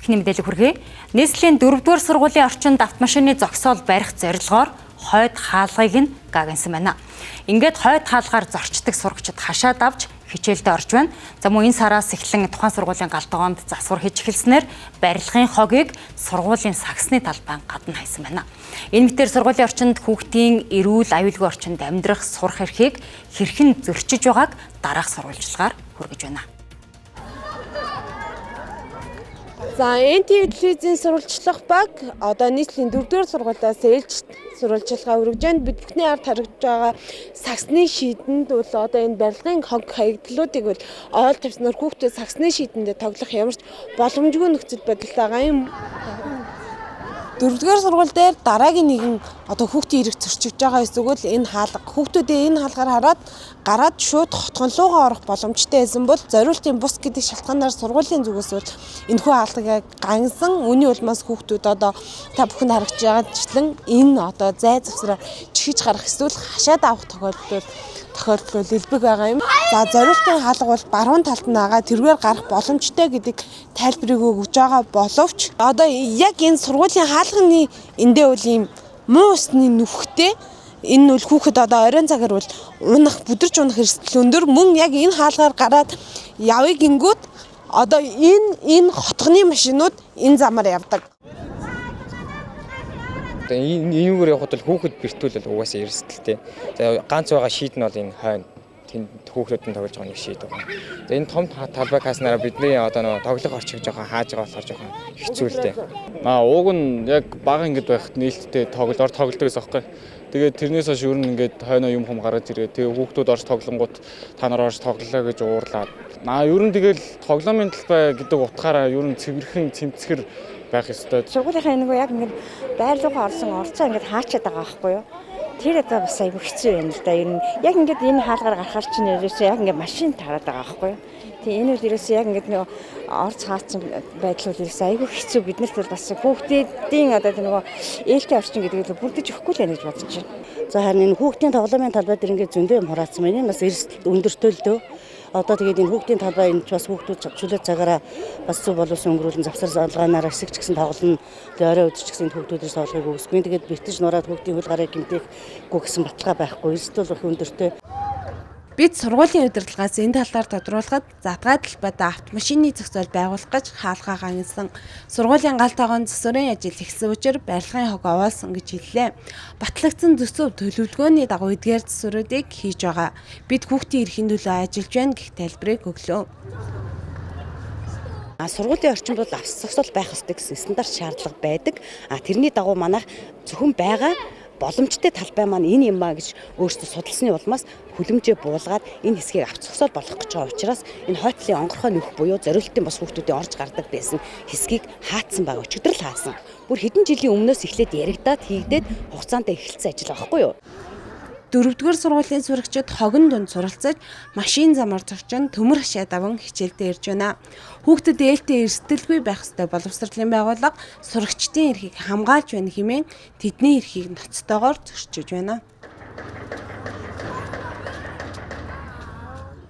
Эхний мэдээлэл хүргэе. Нийслэлийн 4-р сургуулийн орчинд автомашины зогсоол барих зорилгоор хойд хаалгыг нь гаагнсан байна. Ингээд хойд хаалгаар зорчдог сурагчид хашаад авч хичээлдээ орж байна. За мөн энэ сараас эхлэн тухайн сургуулийн галтгоонд засвар хийж эхэлснээр барилгын хогийг сургуулийн сагсны талбайн гадна хайсан байна. Энэ мэтээр сургуулийн орчинд хүүхдийн эрүүл аюулгүй орчинд амьдрах сурах эрхийг хэрхэн зөрчиж байгааг дараах сурвалжлагаар хүргэж байна. За NTV телевизийн сурвалжлах баг одоо нийслэлийн 4-р сургуулиас ээлж сурвалжлагаа өргөж байна. Бид бүхний ард харагдж байгаа сагсны шийдэнд бол одоо энэ барилгын хог хаягдлуудыг бол оол тавьснаар хүүхдүүд сагсны шийдэндээ тоглох ямар ч боломжгүй нөхцөл байдалтай байгаа юм. 4-р сургууль дээр дараагийн нэгэн одоо хүүхдийн эрх зөрчиж байгаа эсвэл энэ хаалга хүүхдүүдээ энэ хаалгаар хараад гараад шууд хотгон руугаа орох боломжтой байсан бол зориултын бус гэдэг шалтгаанаар сургуулийн зүгээс бол энэхүү хаалгыг гансан үүний улмаас хүүхдүүд одоо та бүхэнд харагдж байгаачлан энэ одоо зай завсраар чихэж гарах эсвэл хашаад авах тохиолдол элбэг байгаа юм. За зориултын хаалга бол баруун талд нь байгаа тэргээр гарах боломжтой гэдэг тайлбарыг өгж байгаа боловч одоо яг энэ сургуулийн хаалганы эндээ бол ийм муу усны нүхтэй энэ бол хүүхэд одоо оройн цагаар бол унах бүдэрч унах эрсдэл өндөр мөн яг энэ хаалгаар гараад явъя гингүүд одоо энэ хотгоны машинууд энэ замаар явдаг. Энэ юугаар явахад бол хүүхэд бэртүүл угаасаа эрсдэлтэй. За ганц байгаа шийд нь бол энэ хойно тэнд хүүхдүүдэн тоглож байгаа нэг шийд байгаа. За энэ том талбай каснараа бидний одоо нөгөө тоглох орчиг жоохон хааж байгаа болохоор жоохон хэцүүлтэй. Ууг нь яг бага ингэж байхад нээлттэй тоглолтоос аахгүй. Тэгээд тэрнээс хойш ер нь ингээд хойноо юм гараад ирээ. Тэгээ хүүхдүүд орж тоглонгууд та нар орж тоглолоо гэж уурлаад. Ер нь тэгэл тоглоомын талбай гэдэг утгаараа ер нь цэвэрхэн цэмцгэр байх ёстой. Сургуулийнхаа нэг яг ингээд байр руугаа орсон орцоо ингээд хаачаад байгаа байхгүй юу? Тэр одоо бас айгүй хэцүү юм л да. Ер нь яг ингээд энэ хаалгаар гарахаар чинь ерөөсөө яг ингээд машин тараад байгаа байхгүй юу? Тэгээ энэ үл ерөөсөө яг ингээд нөгөө орц хаацсан байдал бол ерөөсөө айгүй хэцүү. Биднэрт бол бас хүүхдийн одоо нөгөө ээлтэй орчин гэдэг нь бүрдэж өгөхгүй л байна гэж бодож байна. За харин энэ хүүхдийн тоглоомын талбай дээр ингээд зөндөө юм хураацсан байна. Энэ бас эрсдэл өндөртэй л дөө. Одоо тэгээд энэ хүүхдийн талбай энэ бас хүүхдүүд чөлөө цагаараа бас зөв боловсон өнгөрүүлэн завсар залгаанаар хэсэг ч гэсэн тоглоно. Тэгээд орой өдөр ч гэсэн хүүхдүүдээс тоглохыг үгүйсгүй. Тэгээд бэртэж нураад хүүхдийн хөл гарыг гэмтээхгүй гэсэн баталгаа байхгүй. Эрсдэл бол өндөртэй. Бид сургуулийн удирдлагаас энэ талаар тодруулахад задгай талбайд автомашины зохицол байгуулах гэж хаалгаа гансан. Сургуулийн гал тагоон засварын ажил ихсэн учраас барилгын хог овоолсон гэж хэллээ. Батлагдсан төсөв төлөвлөгөөний дагуу эдгээр засваруудыг хийж байгаа. Бид хүүхдийн эрхийн төлөө ажиллаж байна гэх тайлбарыг өглөө. Сургуулийн орчин бол авс зохицол байх ёстой гэсэн стандарт шаардлага байдаг. Тэрний дагуу манайх зөвхөн байгаа боломжтой талбай маань энэ юм ба гэж өөрсдөө судалсны улмаас хүлэмжээ буулгаад энэ хэсгийг авч зогсоол болгох гэж байгаа учраас энэ хойтлын онгорхой нөх буюу зориултын бас хүүхдүүдийн орж гардаг байсан хэсгийг хаацсан байгаа өчигдөр л хаасан. Бүр хэдэн жилийн өмнөөс эхлээд яригадаад хийгдээд хугацаанд эхэлсэн ажил байхгүй юу? 4-р сургуулийн сурагчид хогон дунд суралцаж машин замаар зочин төмөр хашаад аван хичээлдээ ирж байна. Хүүхдэд ээлтэй эрсдэлгүй байх ёстой боловсролын байгууллага сурагчдын эрхийг хамгаалж байна хэмээн тэдний эрхийг ноцтойгоор зөрчиж байна.